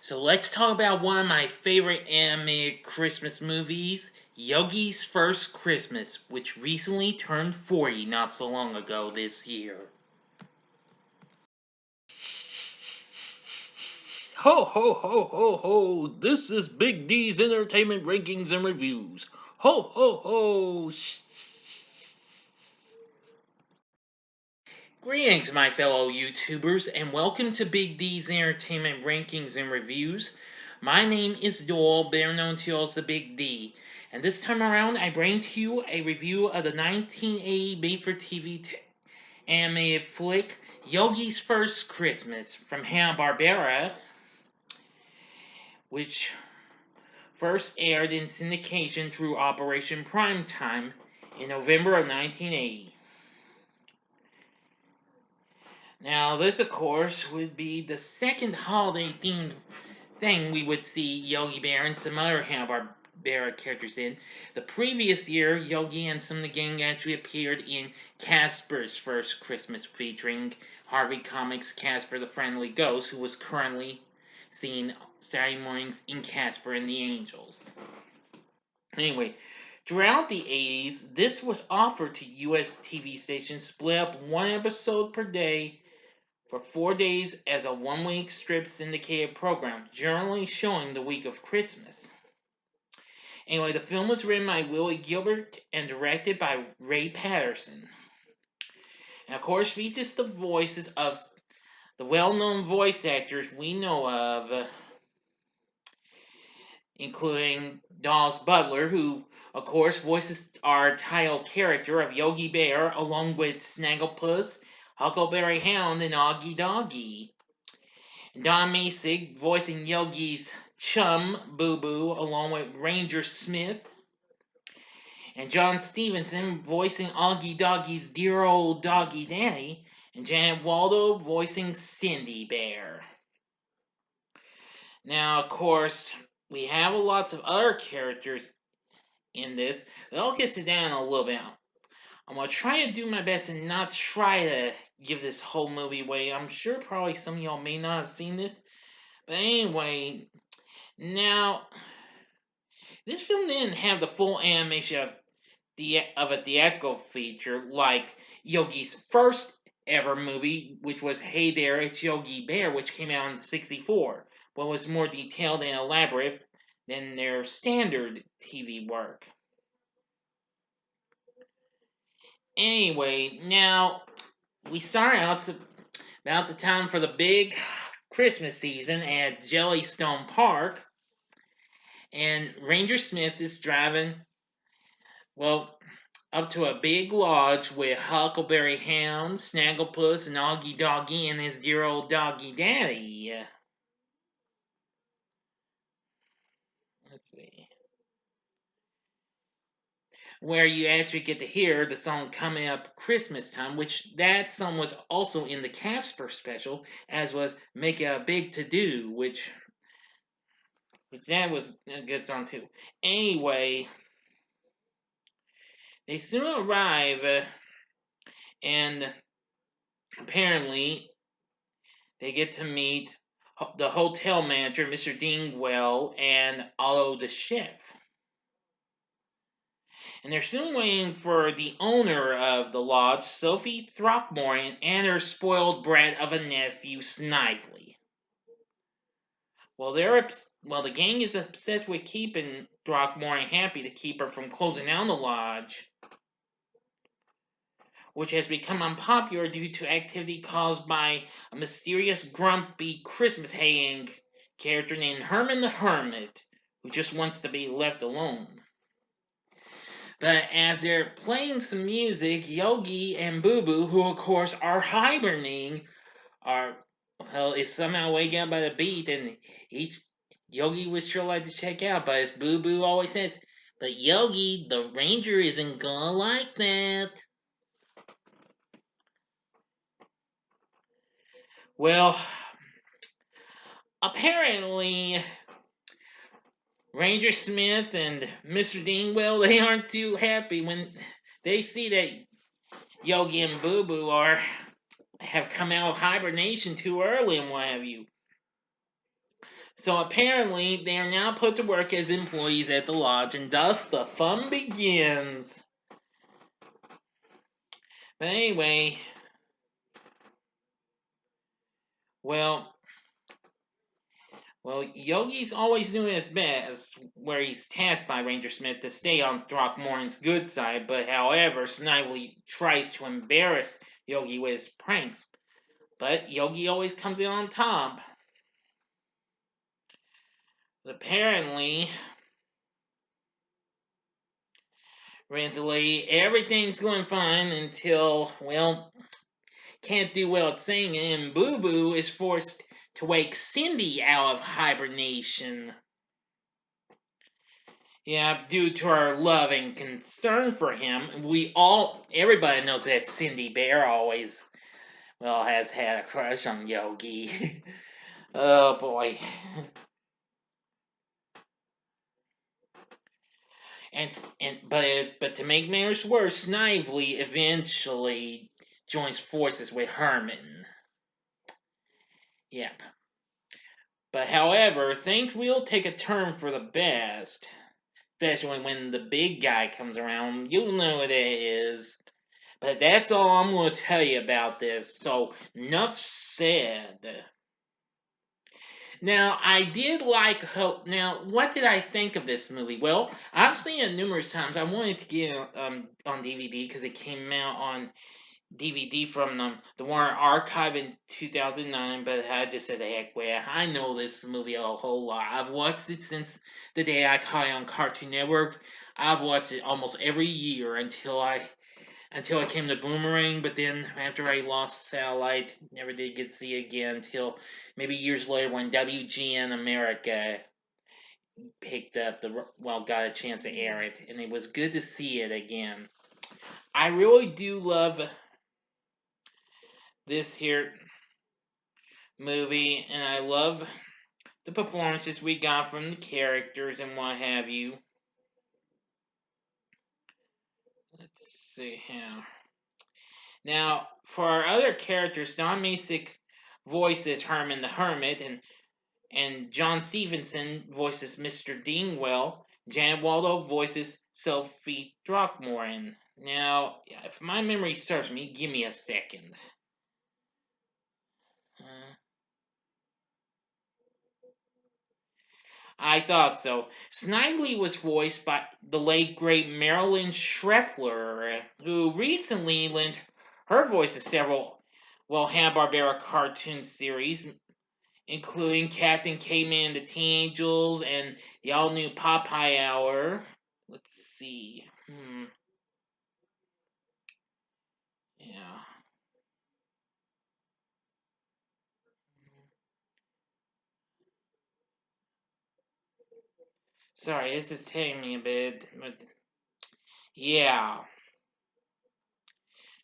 So let's talk about one of my favorite animated Christmas movies, Yogi's First Christmas, which recently turned 40 not so long ago this year. Ho ho ho ho ho! This is Big D's Entertainment Rankings and Reviews. Ho ho ho! Greetings, my fellow YouTubers, and welcome to Big D's Entertainment Rankings and Reviews. My name is Doyle, better known to you as the Big D, and this time around I bring to you a review of the 1980 made-for-TV animated flick Yogi's First Christmas from Hanna-Barbera, which first aired in syndication through Operation Primetime in November of 1980. Now, this, of course, would be the second holiday-themed thing we would see Yogi Bear and some other Hanna-Barbera characters in. The previous year, Yogi and some of the gang actually appeared in Casper's First Christmas, featuring Harvey Comics' Casper the Friendly Ghost, who was currently seen Saturday mornings in Casper and the Angels. Anyway, throughout the 80s, this was offered to US TV stations, split up one episode per day for 4 days as a one-week strip syndicated program, generally showing the week of Christmas. Anyway, the film was written by Willie Gilbert and directed by Ray Patterson. And of course features the voices of the well-known voice actors we know of, including Dawes Butler, who of course voices our title character of Yogi Bear, along with Snagglepuss, Huckleberry Hound, and Augie Doggy. Don Masig voicing Yogi's chum, Boo Boo, along with Ranger Smith. And John Stevenson voicing Augie Doggy's dear old doggy daddy. And Janet Waldo voicing Cindy Bear. Now, of course, we have lots of other characters in this, but I'll get to that in a little bit. I'm going to try to do my best and not try to give this whole movie away. I'm sure probably some of y'all may not have seen this. But anyway, now, this film didn't have the full animation of a theatrical feature like Yogi's first ever movie, which was Hey There, It's Yogi Bear, which came out in '64, but was more detailed and elaborate than their standard TV work. Anyway, now we start out about the time for the big Christmas season at Jellystone Park, and Ranger Smith is driving, well, up to a big lodge with Huckleberry Hound, Snagglepuss, and Augie Doggy and his dear old doggy daddy. Let's see. Where you actually get to hear the song Coming Up Christmas Time, which that song was also in the Casper special, as was Make It a Big To Do, which that was a good song too. Anyway, they soon arrive, and apparently they get to meet the hotel manager, Mr. Dingwell, and Otto the chef. And they're soon waiting for the owner of the lodge, Sophie Throckmorton, and her spoiled brat of a nephew, Snively. Well, the gang is obsessed with keeping Throckmorton happy to keep her from closing down the lodge, which has become unpopular due to activity caused by a mysterious, grumpy Christmas hating character named Herman the Hermit, who just wants to be left alone. But as they're playing some music, Yogi and Boo Boo, who of course are hibernating, is somehow waking up by the beat, and Yogi would sure like to check out, but as Boo Boo always says, but Yogi, the ranger isn't gonna like that. Well, apparently, Ranger Smith and Mr. Dingwell, they aren't too happy when they see that Yogi and Boo Boo have come out of hibernation too early and what have you. So apparently, they are now put to work as employees at the lodge, and thus the fun begins. But anyway, well, Yogi's always doing his best, where he's tasked by Ranger Smith to stay on Throckmorton's good side, but however, Snively tries to embarrass Yogi with his pranks. But Yogi always comes in on top. Apparently, Randomly, everything's going fine until, well, can't do well at singing, and Boo Boo is forced to wake Cindy out of hibernation. Yeah, due to our love and concern for him, everybody knows that Cindy Bear always, well, has had a crush on Yogi. Oh boy. But to make matters worse, Snively eventually joins forces with Herman. Yep. But however, things will take a turn for the best. Especially when the big guy comes around. You'll know what it is. But that's all I'm going to tell you about this. So, enough said. Now, I did like how. Now, what did I think of this movie? Well, I've seen it numerous times. I wanted to get it on DVD because it came out on DVD from the Warner Archive in 2009, but I just said, heck, well, I know this movie a whole lot. I've watched it since the day I caught it on Cartoon Network. I've watched it almost every year until I came to Boomerang, but then after I lost satellite, never did get to see it again until maybe years later when WGN America picked up got a chance to air it, and it was good to see it again. I really do love this here movie, and I love the performances we got from the characters and what have you. Let's see here. Now, for our other characters, Don Masick voices Herman the Hermit, and John Stevenson voices Mr. Dingwell. Jan Waldo voices Sophie Throckmorton. Now, if my memory serves me, give me a second. Uh, I thought so. Snively was voiced by the late great Marilyn Schreffler, who recently lent her voice to several, Hanna-Barbera cartoon series, including Captain Caveman and the Teen Angels and the all-new Popeye Hour. Let's see. Yeah. Sorry, this is taking me a bit, but yeah.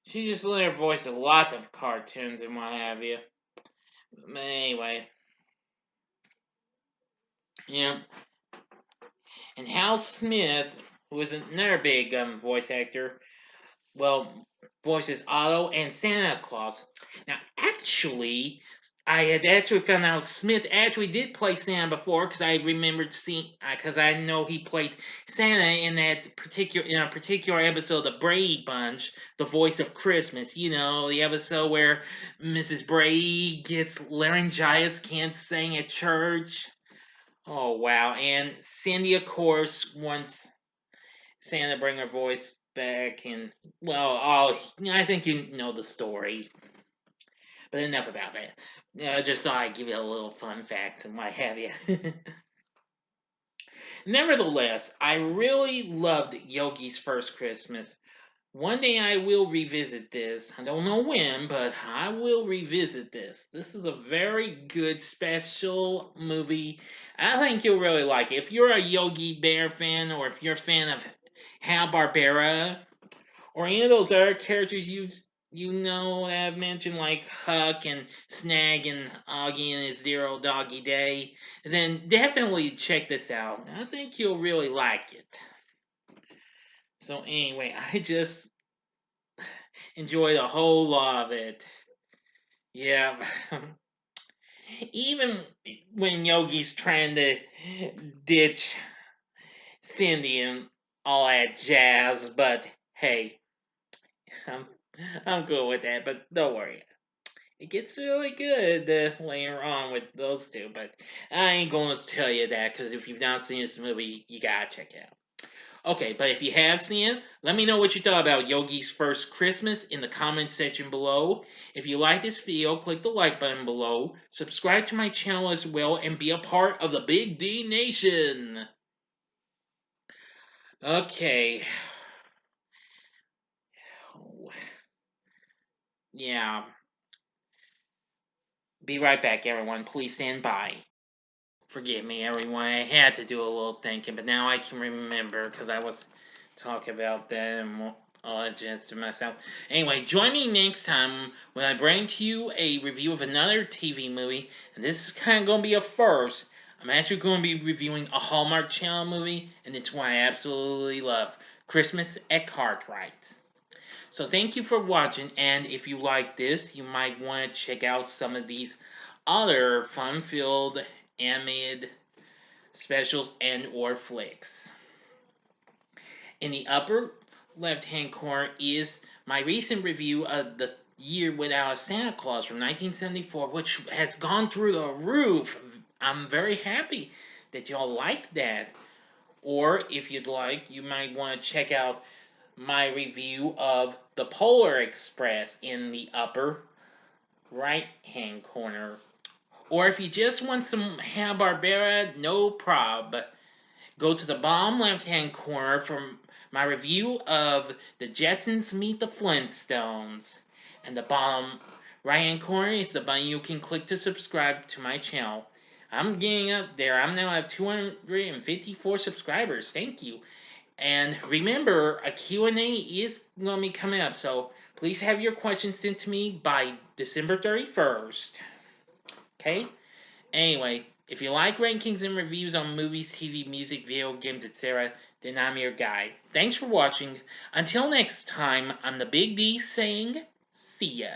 She just lent her voice to lots of cartoons and what have you. But anyway, yeah. And Hal Smith, who is another big voice actor, well, voices Otto and Santa Claus. Now, actually, I had actually found out Smith actually did play Santa before because I remembered seeing because I know he played Santa in a particular episode of the Brady Bunch, The Voice of Christmas. You know, the episode where Mrs. Brady gets laryngitis, can't sing at church. Oh wow! And Cindy, of course, wants Santa bring her voice back, and I think you know the story. But enough about that. Just thought I'd give you a little fun fact and what have you. Nevertheless, I really loved Yogi's First Christmas. One day I will revisit this. I don't know when, but I will revisit this. This is a very good special movie. I think you'll really like it. If you're a Yogi Bear fan, or if you're a fan of Hanna-Barbera, or any of those other characters I've mentioned, like Huck and Snag and Augie and his dear old doggy day, then definitely check this out. I think you'll really like it. So anyway, I just enjoyed a whole lot of it. Yeah. Even when Yogi's trying to ditch Cindy and all that jazz, but hey, I'm I'm good with that. But don't worry, it gets really good later on with those two. But I ain't going to tell you that because if you've not seen this movie, you gotta check it out. Okay, but if you have seen it, let me know what you thought about Yogi's First Christmas in the comment section below. If you like this video, click the like button below, subscribe to my channel as well, and be a part of the Big D Nation. Okay. Oh, yeah. Be right back, everyone. Please stand by. Forgive me, everyone. I had to do a little thinking, but now I can remember because I was talking about that and all just to myself. Anyway, join me next time when I bring to you a review of another TV movie, and this is kind of going to be a first. I'm actually going to be reviewing a Hallmark Channel movie, and it's one I absolutely love, Christmas at Cartwright's. So thank you for watching, and if you like this, you might want to check out some of these other fun-filled animated specials and or flicks. In the upper left-hand corner is my recent review of The Year Without a Santa Claus from 1974, which has gone through the roof. I'm very happy that y'all like that. Or if you'd like, you might want to check out my review of The Polar Express in the upper right hand corner. Or if you just want some Hanna-Barbera, no prob. Go to the bottom left hand corner for my review of The Jetsons Meet the Flintstones. And the bottom right hand corner is the button you can click to subscribe to my channel. I'm getting up there. I'm now at 254 subscribers. Thank you. And remember, a Q&A is going to be coming up, so please have your questions sent to me by December 31st. Okay? Anyway, if you like rankings and reviews on movies, TV, music, video games, etc., then I'm your guy. Thanks for watching. Until next time, I'm the Big D saying, see ya.